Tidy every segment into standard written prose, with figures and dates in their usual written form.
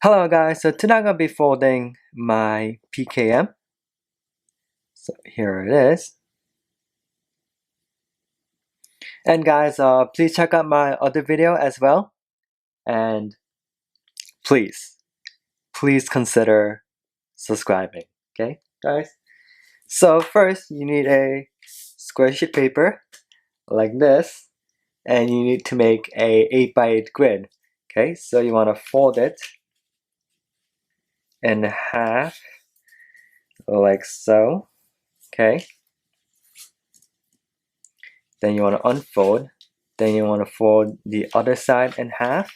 Hello guys, so today I'm going to be folding my PKM. So here it is. And guys, please check out my other video as well. And please consider subscribing, okay guys? So first you need a square sheet paper like this. And you need to make a 8x8 grid. Okay, so you want to fold it in half like so. Okay. Then you want to unfold. Then you want to fold the other side in half.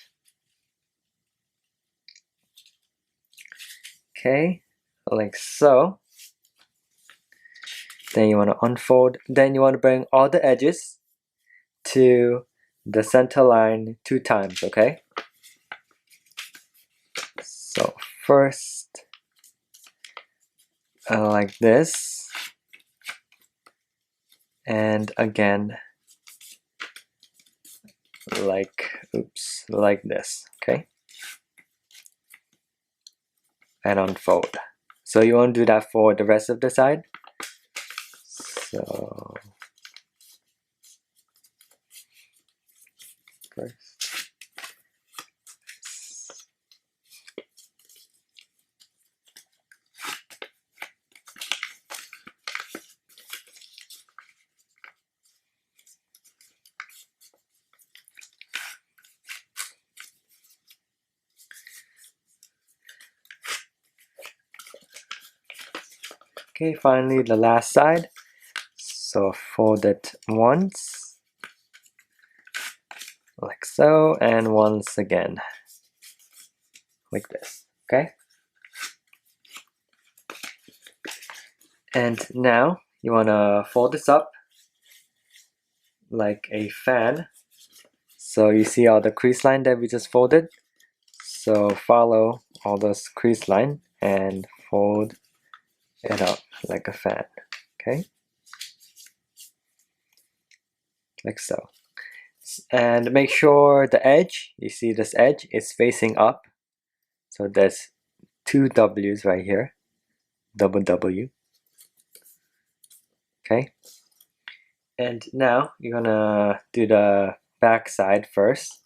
Okay, like so. Then you want to unfold. Then you want to bring all the edges to the center line 2 times, okay? So first, like this. And again, like this, okay? And unfold. So you want to do that for the rest of the side. So first. Okay, finally the last side. So fold it once, like so, and once again, like this, okay? And now you want to fold this up like a fan. So you see all the crease line that we just folded? So follow all those crease line and fold it up like a fan, okay? Like so. And make sure the edge, you see this edge, is facing up. So there's 2 W's right here, double W. Okay, and now you're gonna do the back side first.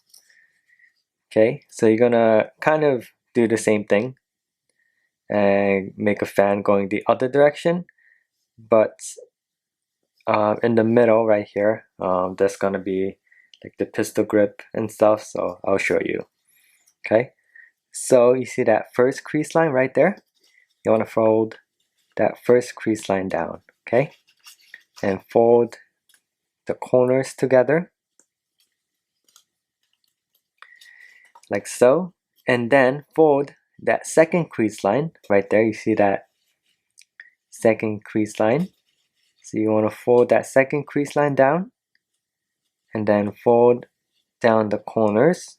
Okay, so you're gonna kind of do the same thing and make a fan going the other direction, but in the middle right here, there's gonna be like the pistol grip and stuff, so I'll show you. Okay, so you see that first crease line right there? You want to fold that first crease line down, okay? And fold the corners together like so, and then fold that second crease line right there. You see that second crease line? So you want to fold that second crease line down and then fold down the corners.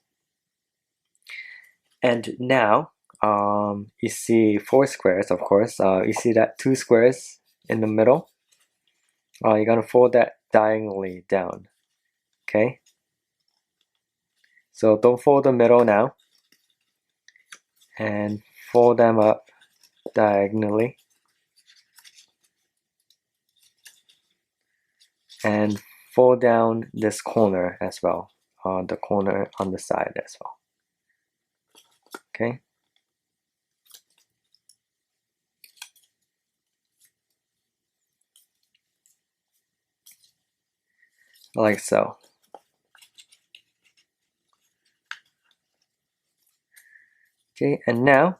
And now you see 4 squares, of course. You see that 2 squares in the middle. You're gonna fold that diagonally down, okay? So don't fold the middle now, and fold them up diagonally, and fold down this corner as well, the corner on the side as well, okay? Like so. Okay, and now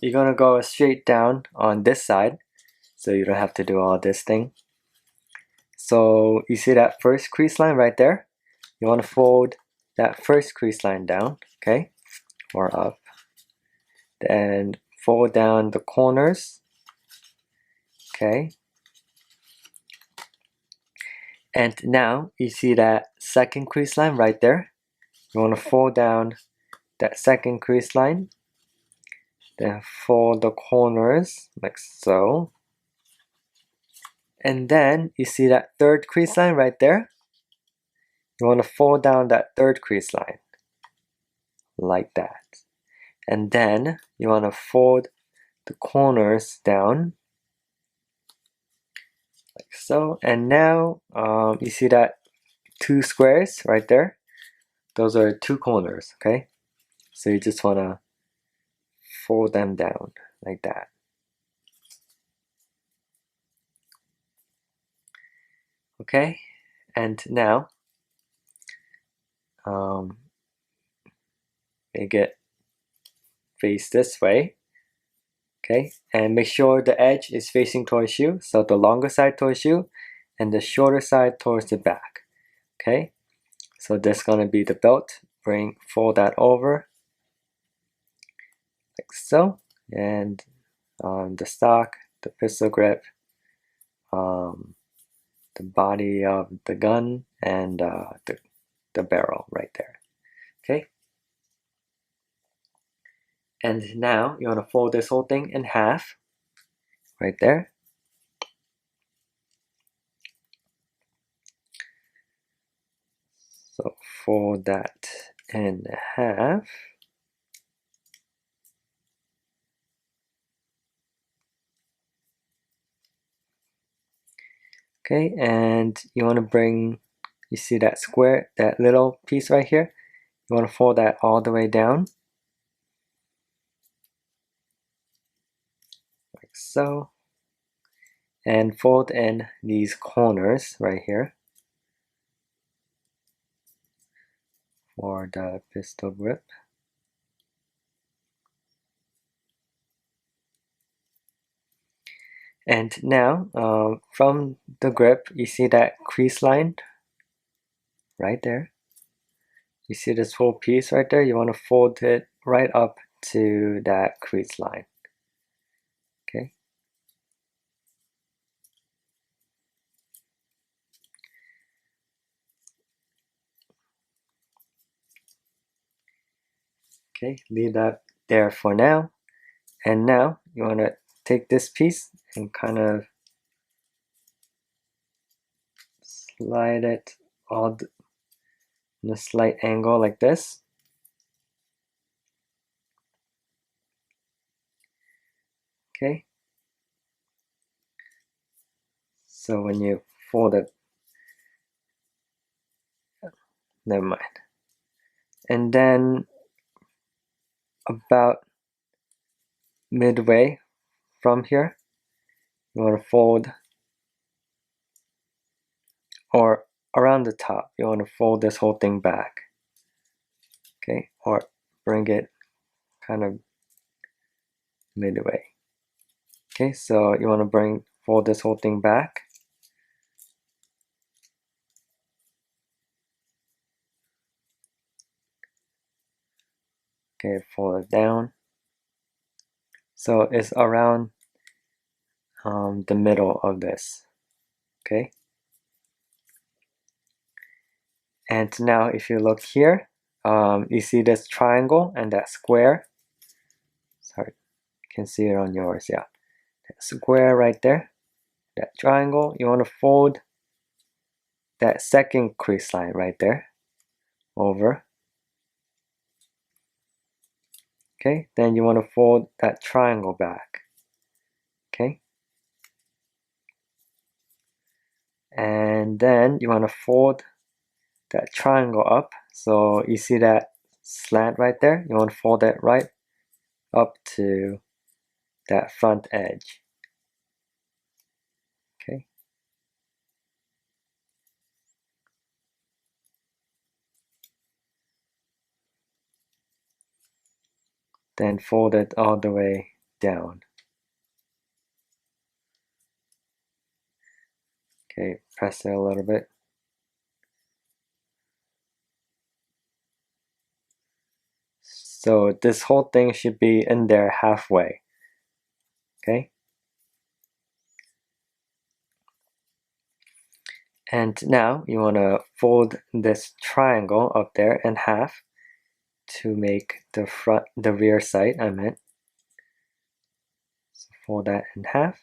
you're gonna go straight down on this side, so you don't have to do all this thing. So you see that first crease line right there? You want to fold that first crease line down, okay, or up. Then fold down the corners, okay. And now you see that second crease line right there? You want to fold down that second crease line, then fold the corners like so. And then you see that third crease line right there? You want to fold down that third crease line like that. and then you want to fold the corners down like so. And now you see that 2 squares right there? Those are 2 corners, okay? So you just want to fold them down like that. Okay, and now make it face this way. Okay, and make sure the edge is facing towards you, so the longer side towards you and the shorter side towards the back. Okay, so that's gonna be the belt. Fold that over like so, and the stock, the pistol grip, the body of the gun, and the barrel right there. Okay, and now you want to fold this whole thing in half right there. So fold that in half. Okay, and you want to bring, you see that square, that little piece right here? You want to fold that all the way down. Like so. And fold in these corners right here for the pistol grip. And now, from the grip, you see that crease line right there. You see this whole piece right there? You want to fold it right up to that crease line. Okay. Okay, leave that there for now. And now you want to take this piece and kind of slide it all in a slight angle like this. Okay. So when you fold it, never mind. And then about midway from here, you want to fold, or around the top, you want to fold this whole thing back. Okay, or bring it kind of midway. Okay, so you want to fold this whole thing back. Okay, fold it down. So it's around the middle of this. Okay. And now if you look here, you see this triangle and that square. Sorry, you can see it on yours, yeah. That square right there, that triangle, you want to fold that second crease line right there over. Okay, then you want to fold that triangle back. Okay. And then you want to fold that triangle up. So you see that slant right there? You want to fold that right up to that front edge. Okay. Then fold it all the way down. Okay, press it a little bit. So this whole thing should be in there halfway. Okay. And now you want to fold this triangle up there in half to make the rear sight, I meant. So fold that in half.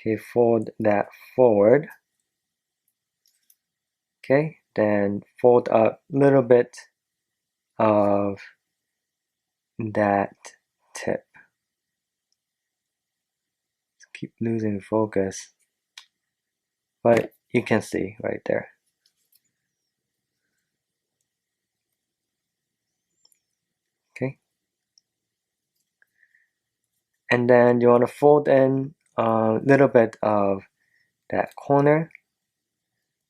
Okay, fold that forward. Okay, then fold up a little bit of that tip. Keep losing focus, but you can see right there. Okay, and then you want to fold in a little bit of that corner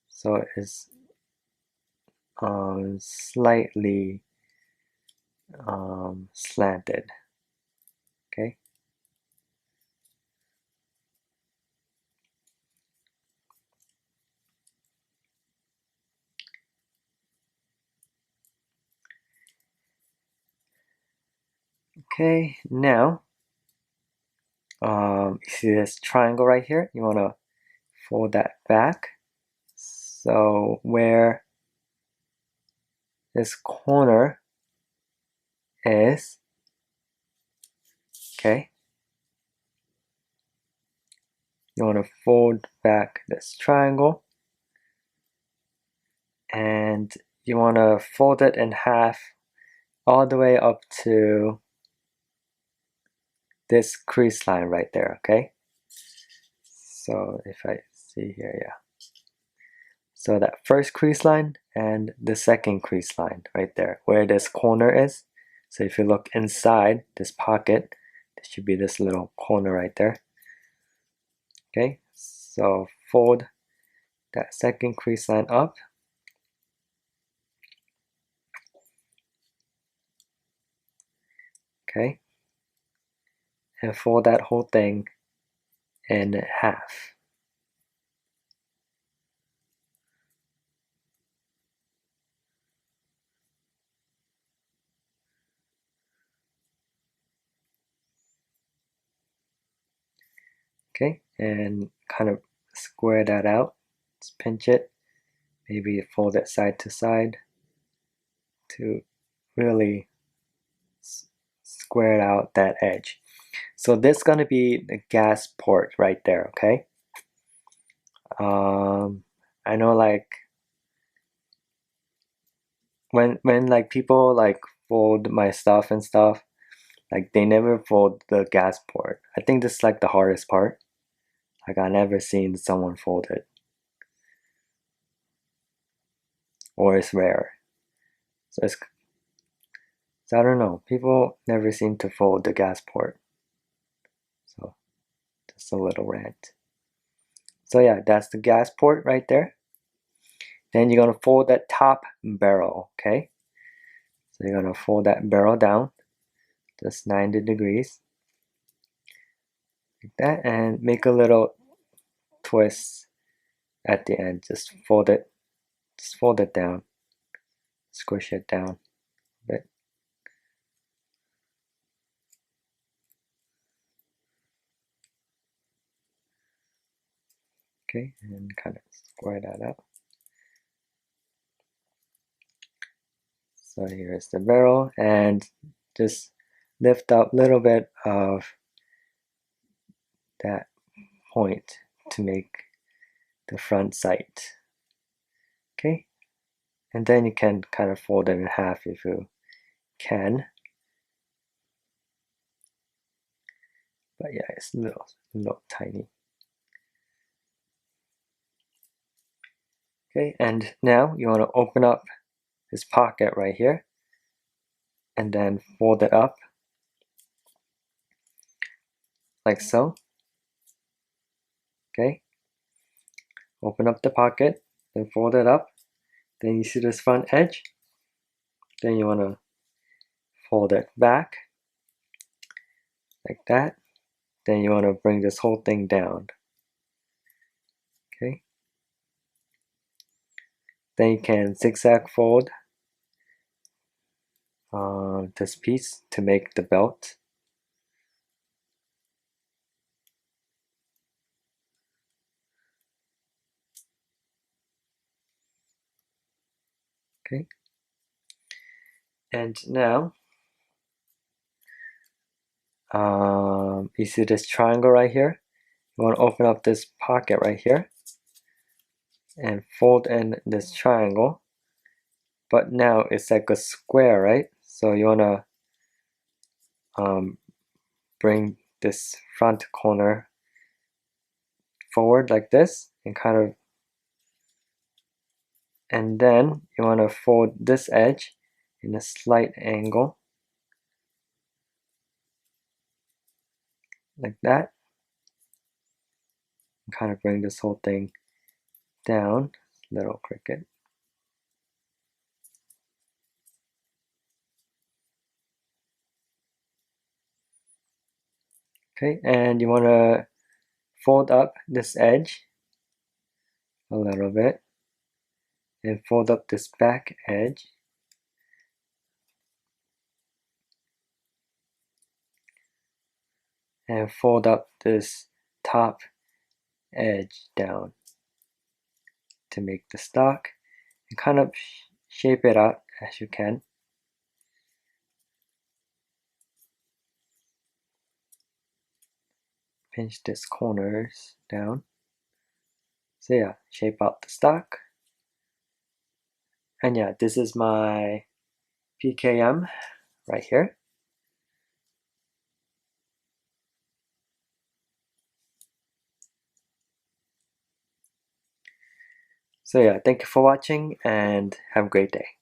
so it's slightly slanted. Okay, now you see this triangle right here, you want to fold that back so where this corner is, okay, you want to fold back this triangle and you want to fold it in half all the way up to this crease line right there. Okay, so if I see here, yeah, so that first crease line and the second crease line right there where this corner is. So if you look inside this pocket, there should be this little corner right there. Okay, so fold that second crease line up. Okay, and fold that whole thing in half. Okay, and kind of square that out. Just pinch it, maybe fold it side to side to really square out that edge. So this is going to be the gas port right there. Okay, I know like when like people like fold my stuff and stuff, like they never fold the gas port. I think this is like the hardest part. Like I never seen someone fold it, or it's rare. So it's, so I don't know. People never seem to fold the gas port. So just a little rant. So yeah, that's the gas port right there. Then you're gonna fold that top barrel. Okay. So you're gonna fold that barrel down, just 90 degrees, like that, and make a little twist at the end. Just fold it down, squish it down a bit. Okay, and kind of square that up. So here's the barrel, and just lift up a little bit of that point to make the front sight. Okay, and then you can kind of fold it in half if you can. But yeah, it's a little tiny. Okay, and now you want to open up this pocket right here and then fold it up like so. Okay, open up the pocket, then fold it up. Then you see this front edge. Then you want to fold it back like that. Then you want to bring this whole thing down. Okay. Then you can zigzag fold this piece to make the belt. Okay. And now you see this triangle right here. You want to open up this pocket right here and fold in this triangle. But now it's like a square, right? So you want to bring this front corner forward like this, and then you want to fold this edge in a slight angle like that, and kind of bring this whole thing down. Little cricket. Okay, and you want to fold up this edge a little bit and fold up this back edge, and fold up this top edge down to make the stalk, and kind of shape it out as you can. Pinch these corners down. So yeah, shape out the stalk. And yeah, this is my PKM right here. So yeah, thank you for watching and have a great day.